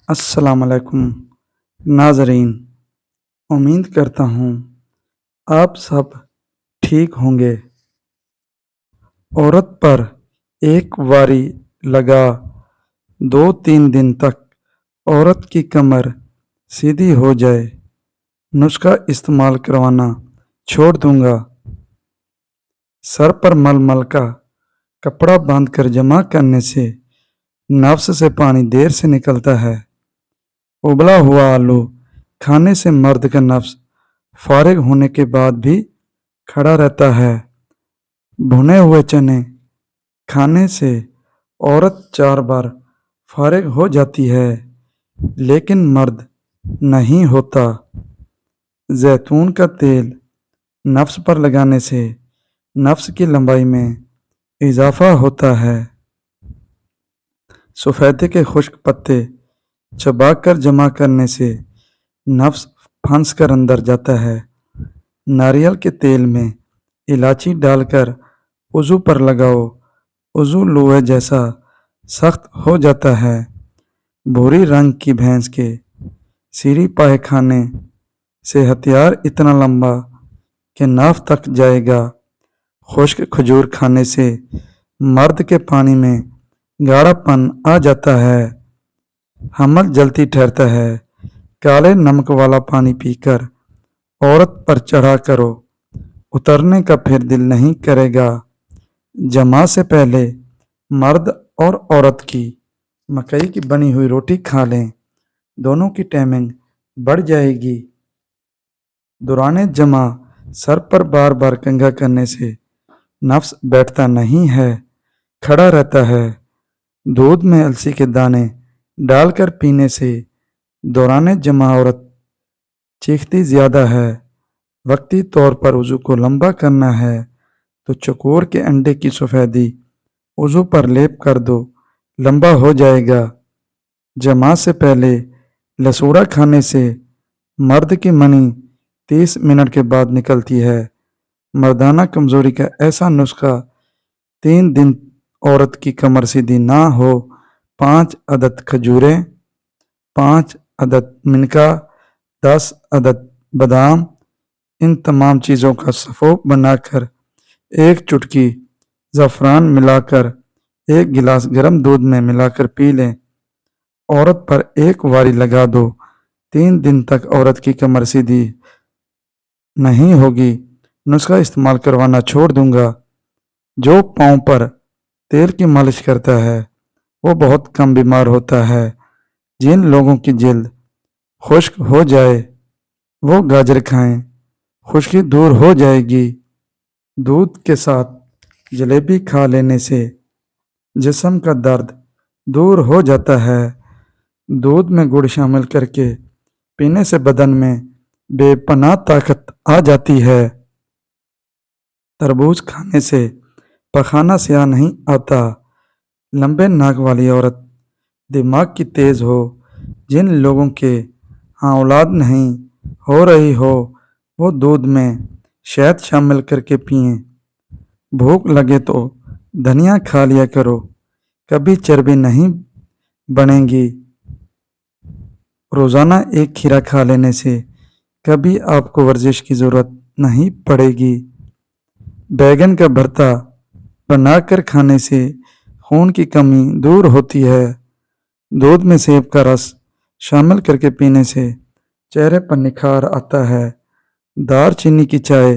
السلام علیکم ناظرین، امید کرتا ہوں آپ سب ٹھیک ہوں گے۔ عورت پر ایک واری لگا 2-3 دن تک عورت کی کمر سیدھی ہو جائے، نسخہ استعمال کروانا چھوڑ دوں گا۔ سر پر مل مل کا کپڑا باندھ کر جمع کرنے سے نفس سے پانی دیر سے نکلتا ہے۔ ابلا ہوا آلو کھانے سے مرد کا نفس فارغ ہونے کے بعد بھی کھڑا رہتا ہے۔ بھنے ہوئے چنے کھانے سے عورت 4 بار فارغ ہو جاتی ہے، لیکن مرد نہیں ہوتا۔ زیتون کا تیل نفس پر لگانے سے نفس کی لمبائی میں اضافہ ہوتا ہے۔ سفیدے کے خشک پتے چبا کر جمع کرنے سے نفس پھنس کر اندر جاتا ہے۔ ناریل کے تیل میں الائچی ڈال کر وضو پر لگاؤ، وضو لوہے جیسا سخت ہو جاتا ہے۔ بھوری رنگ کی بھینس کے سیری پائے کھانے سے ہتھیار اتنا لمبا کہ ناف تک جائے گا۔ خشک کھجور کھانے سے مرد کے پانی میں گاڑھا پن آ جاتا ہے، حمل جلدی ٹھہرتا ہے۔ کالے نمک والا پانی پی کر عورت پر چڑھا کرو، اترنے کا پھر دل نہیں کرے گا۔ جماع سے پہلے مرد اور عورت کی مکئی کی بنی ہوئی روٹی کھا لیں، دونوں کی ٹائمنگ بڑھ جائے گی۔ دوران جماع سر پر بار بار کنگھا کرنے سے نفس بیٹھتا نہیں ہے، کھڑا رہتا ہے۔ دودھ میں السی کے دانے ڈال کر پینے سے دوران جماع عورت چیختی زیادہ ہے۔ وقتی طور پر وضو کو لمبا کرنا ہے تو چکور کے انڈے کی سفیدی وضو پر لیپ کر دو، لمبا ہو جائے گا۔ جماع سے پہلے لسوڑا کھانے سے مرد کی منی 30 منٹ کے بعد نکلتی ہے۔ مردانہ کمزوری کا ایسا نسخہ 3 دن عورت کی کمر سیدھی نہ ہو: 5 عدد کھجوریں، 5 عدد منکا، 10 عدد بادام۔ ان تمام چیزوں کا سفوف بنا کر 1 چٹکی زعفران ملا کر 1 گلاس گرم دودھ میں ملا کر پی لیں۔ عورت پر ایک واری لگا دو، 3 دن تک عورت کی کمر سیدھی نہیں ہوگی، نسخہ استعمال کروانا چھوڑ دوں گا۔ جو پاؤں پر تیل کی مالش کرتا ہے وہ بہت کم بیمار ہوتا ہے۔ جن لوگوں کی جلد خشک ہو جائے وہ گاجر کھائیں، خشکی دور ہو جائے گی۔ دودھ کے ساتھ جلیبی کھا لینے سے جسم کا درد دور ہو جاتا ہے۔ دودھ میں گڑ شامل کر کے پینے سے بدن میں بے پناہ طاقت آ جاتی ہے۔ تربوز کھانے سے پخانہ سیاہ نہیں آتا۔ لمبے ناک والی عورت دماغ کی تیز ہو، جن لوگوں کے ہاں اولاد نہیں ہو رہی ہو وہ دودھ میں شہد شامل کر کے پئیں۔ بھوک لگے تو دھنیا کھا لیا کرو، کبھی چربی نہیں بڑھے گی۔ روزانہ 1 کھیرا کھا لینے سے کبھی آپ کو ورزش کی ضرورت نہیں پڑے گی۔ بیگن کا بھرتا بنا کر کھانے سے خون کی کمی دور ہوتی ہے۔ دودھ میں سیب کا رس شامل کر کے پینے سے چہرے پر نکھار آتا ہے۔ دار چینی کی چائے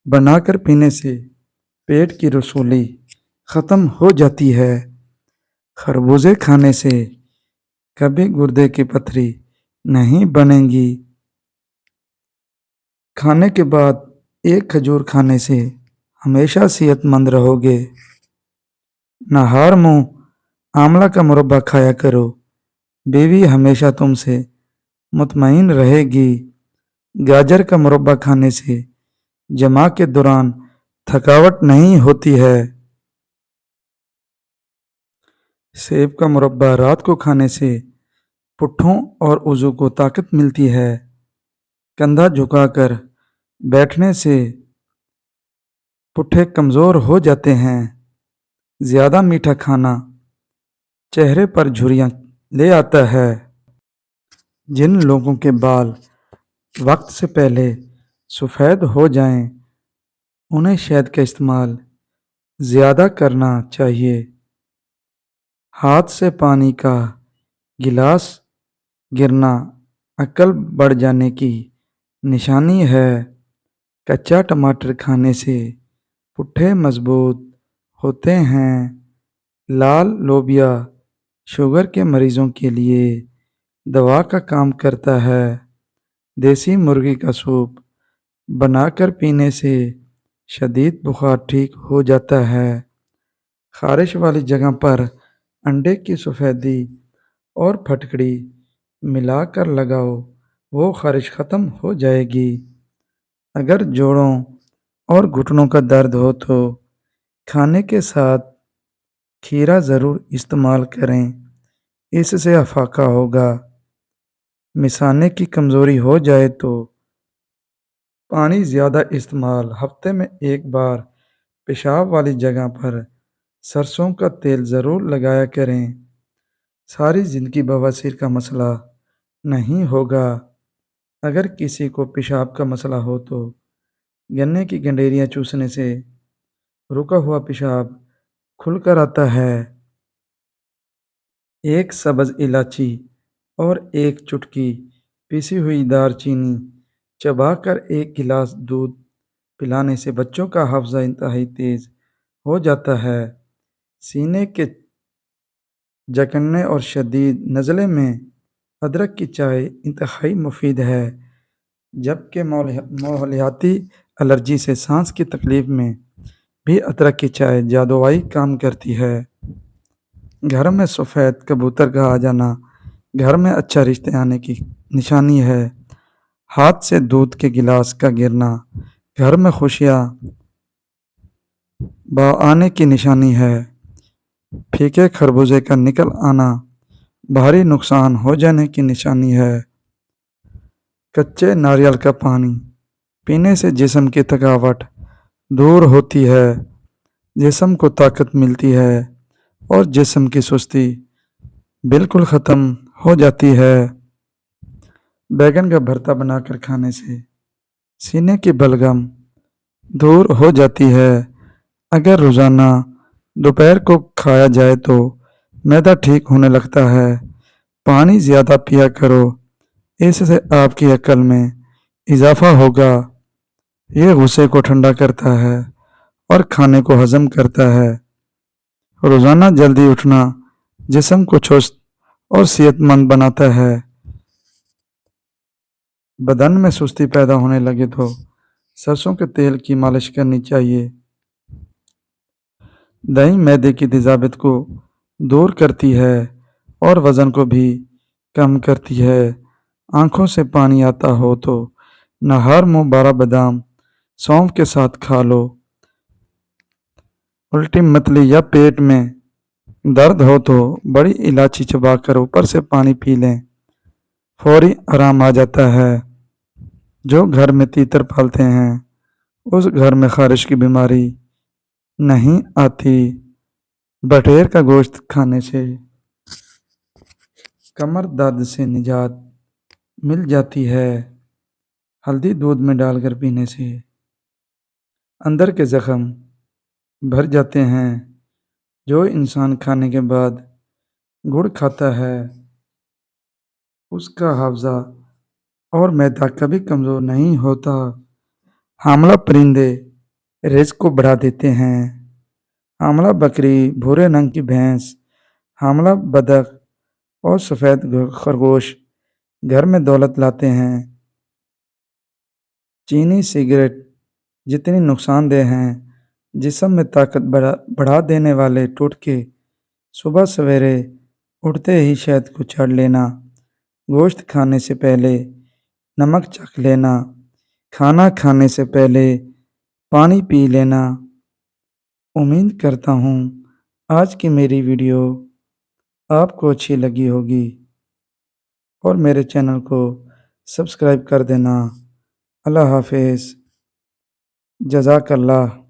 بنا کر پینے سے پیٹ کی رسولی ختم ہو جاتی ہے۔ خربوزے کھانے سے کبھی گردے کی پتھری نہیں بنے گی۔ کھانے کے بعد 1 کھجور کھانے سے ہمیشہ صحت مند رہو گے۔ نہار منہ آملہ کا مربع کھایا کرو، بیوی ہمیشہ تم سے مطمئن رہے گی۔ گاجر کا مربع کھانے سے جماع کے دوران تھکاوٹ نہیں ہوتی ہے۔ سیب کا مربع رات کو کھانے سے پٹھوں اور عضو کو طاقت ملتی ہے۔ کندھا جھکا کر بیٹھنے سے پٹھے کمزور ہو جاتے ہیں۔ زیادہ میٹھا کھانا چہرے پر جھریاں لے آتا ہے۔ جن لوگوں کے بال وقت سے پہلے سفید ہو جائیں انہیں شہد کا استعمال زیادہ کرنا چاہیے۔ ہاتھ سے پانی کا گلاس گرنا عقل بڑھ جانے کی نشانی ہے۔ کچا ٹماٹر کھانے سے پٹھے مضبوط ہوتے ہیں۔ لال لوبیا شوگر کے مریضوں کے لیے دوا کا کام کرتا ہے۔ دیسی مرغی کا سوپ بنا کر پینے سے شدید بخار ٹھیک ہو جاتا ہے۔ خارش والی جگہ پر انڈے کی سفیدی اور پھٹکڑی ملا کر لگاؤ، وہ خارش ختم ہو جائے گی۔ اگر جوڑوں اور گھٹنوں کا درد ہو تو کھانے کے ساتھ کھیرا ضرور استعمال کریں، اس سے افاقہ ہوگا۔ مثانے کی کمزوری ہو جائے تو پانی زیادہ استعمال، ہفتے میں ایک بار پیشاب والی جگہ پر سرسوں کا تیل ضرور لگایا کریں۔ ساری زندگی بواسیر کا مسئلہ نہیں ہوگا۔ اگر کسی کو پیشاب کا مسئلہ ہو تو گنے کی گنڈیریاں چوسنے سے رکا ہوا پیشاب کھل کر آتا ہے۔ ایک سبز الائچی اور ایک چٹکی پیسی ہوئی دار چینی چبا کر ایک گلاس دودھ پلانے سے بچوں کا حافظہ انتہائی تیز ہو جاتا ہے۔ سینے کے جکڑنے اور شدید نزلے میں ادرک کی چائے انتہائی مفید ہے، جبکہ ماحولیاتی الرجی سے سانس کی تکلیف میں بھی ادرک کی چائے جادوئی کام کرتی ہے۔ گھر میں سفید کبوتر کا آ جانا گھر میں اچھا رشتے آنے کی نشانی ہے۔ ہاتھ سے دودھ کے گلاس کا گرنا گھر میں خوشیاں آنے کی نشانی ہے۔ پھیکے خربوزے کا نکل آنا بھاری نقصان ہو جانے کی نشانی ہے۔ کچے ناریل کا پانی پینے سے جسم کی تھکاوٹ دور ہوتی ہے، جسم کو طاقت ملتی ہے اور جسم کی سستی بالکل ختم ہو جاتی ہے۔ بیگن کا بھرتا بنا کر کھانے سے سینے کی بلغم دور ہو جاتی ہے۔ اگر روزانہ دوپہر کو کھایا جائے تو معدہ ٹھیک ہونے لگتا ہے۔ پانی زیادہ پیا کرو، اس سے آپ کی عقل میں اضافہ ہوگا۔ یہ غصے کو ٹھنڈا کرتا ہے اور کھانے کو ہضم کرتا ہے۔ روزانہ جلدی اٹھنا جسم کو چست اور صحت مند بناتا ہے۔ بدن میں سستی پیدا ہونے لگے تو سرسوں کے تیل کی مالش کرنی چاہیے۔ دہی معدے کی تیزابیت کو دور کرتی ہے اور وزن کو بھی کم کرتی ہے۔ آنکھوں سے پانی آتا ہو تو نہار منہ 12 بادام سونف کے ساتھ کھا لو۔ الٹی متلی یا پیٹ میں درد ہو تو بڑی الائچی چبا کر اوپر سے پانی پی لیں، فوری آرام آ جاتا ہے۔ جو گھر میں تیتر پالتے ہیں اس گھر میں خارش کی بیماری نہیں آتی۔ بٹیر کا گوشت کھانے سے کمر درد سے نجات مل جاتی ہے۔ ہلدی دودھ میں ڈال کر پینے سے اندر کے زخم بھر جاتے ہیں۔ جو انسان کھانے کے بعد گڑ کھاتا ہے اس کا حافظہ اور معدہ کبھی کمزور نہیں ہوتا۔ حاملہ پرندے رزق کو بڑھا دیتے ہیں۔ حاملہ بکری، بھورے رنگ کی بھینس، حاملہ بطخ اور سفید خرگوش گھر میں دولت لاتے ہیں۔ چینی سگریٹ جتنی نقصان دہ ہیں، جسم میں طاقت بڑھا دینے والے ٹوٹکے صبح سویرے اٹھتے ہی شہد کو چڑھ لینا، گوشت کھانے سے پہلے نمک چکھ لینا، کھانا کھانے سے پہلے پانی پی لینا۔ امید کرتا ہوں آج کی میری ویڈیو آپ کو اچھی لگی ہوگی اور میرے چینل کو سبسکرائب کر دینا۔ اللہ حافظ، جزاک اللہ۔